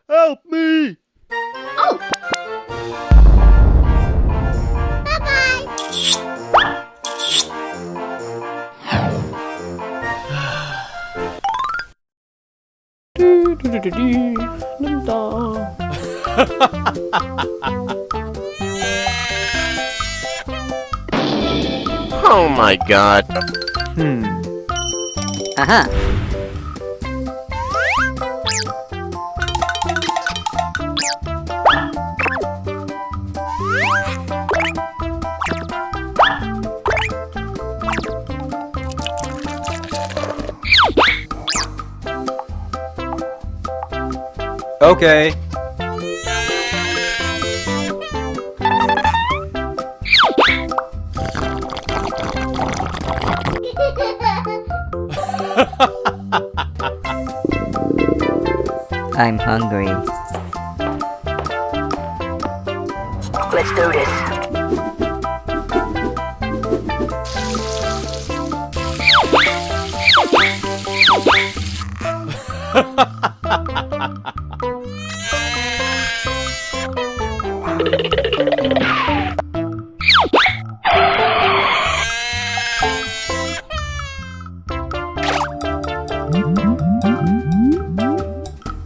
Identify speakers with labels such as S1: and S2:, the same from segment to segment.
S1: Help me!
S2: Oh!
S3: Oh my god.
S4: Aha.
S1: Okay.
S4: I'm hungry.
S5: Let's do this.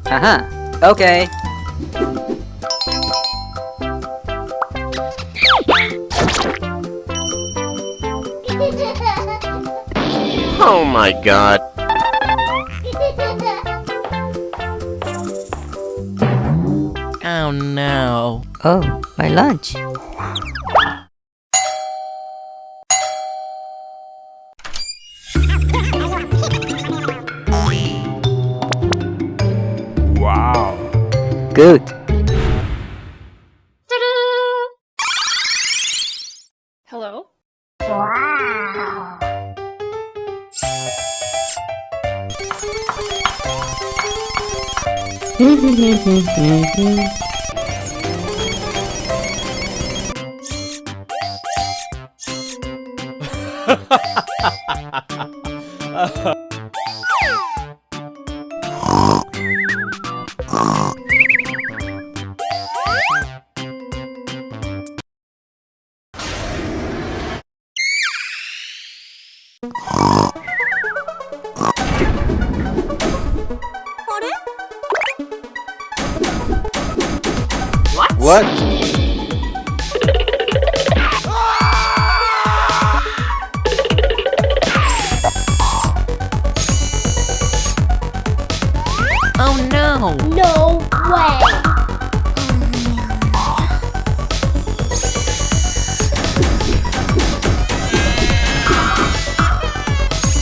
S4: Aha. Okay.
S3: Oh my god. Oh no.
S4: Oh, my lunch.
S1: Wow.
S4: Good.
S2: Hello?
S1: What?
S3: Oh no.
S2: No way!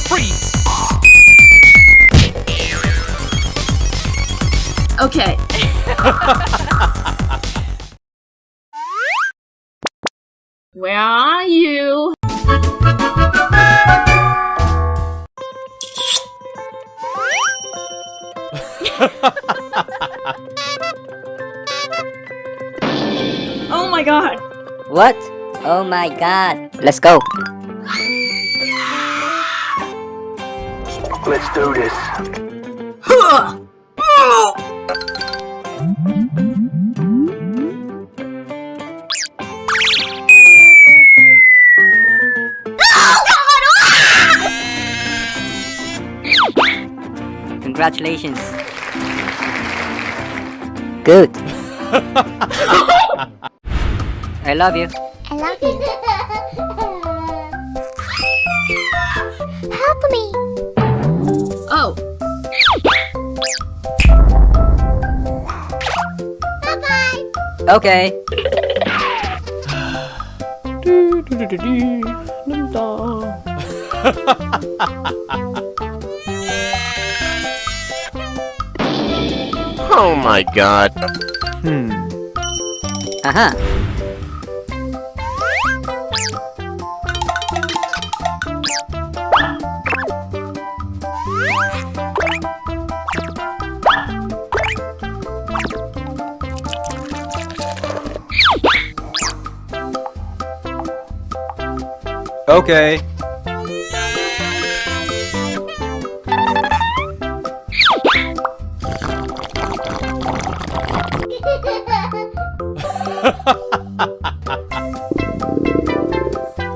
S3: Freeze.
S2: Okay. Where are you? Oh my god!
S4: What? Oh my god. Let's go.
S5: Let's do this.
S4: Congratulations. Good. I love you.
S6: I love you. Help me.
S2: Oh.
S6: Bye-bye.
S4: Okay.
S3: Oh my god.
S4: Aha.
S1: Okay.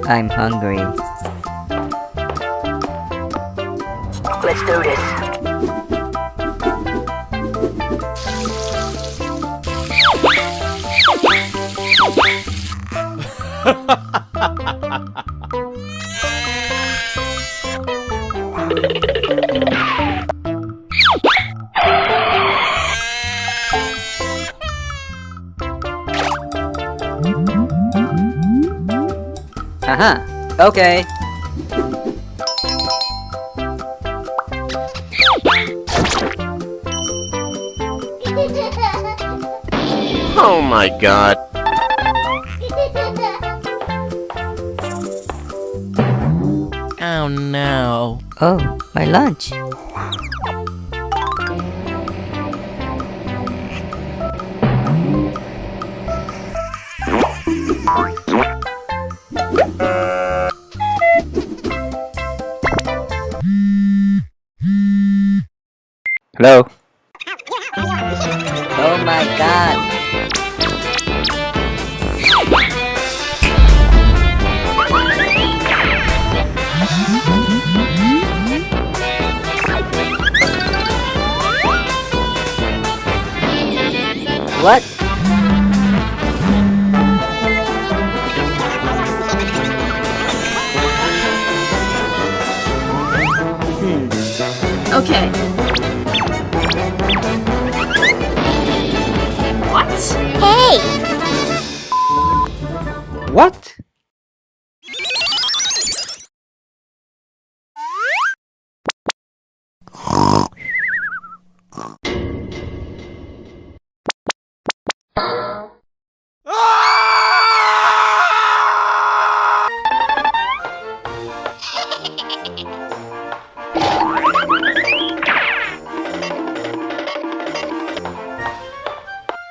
S4: I'm hungry.
S5: Let's do this.
S4: Okay.
S3: Oh my god. Oh no.
S4: Oh, my lunch.
S1: Hello?
S4: Oh my god. What?
S2: Okay. What?
S6: Hey!
S1: What?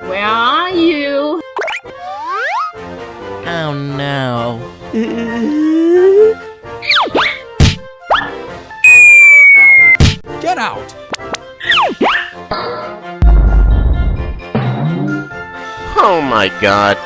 S2: Where are you?
S3: Oh no.
S1: Get out!
S3: Oh my god.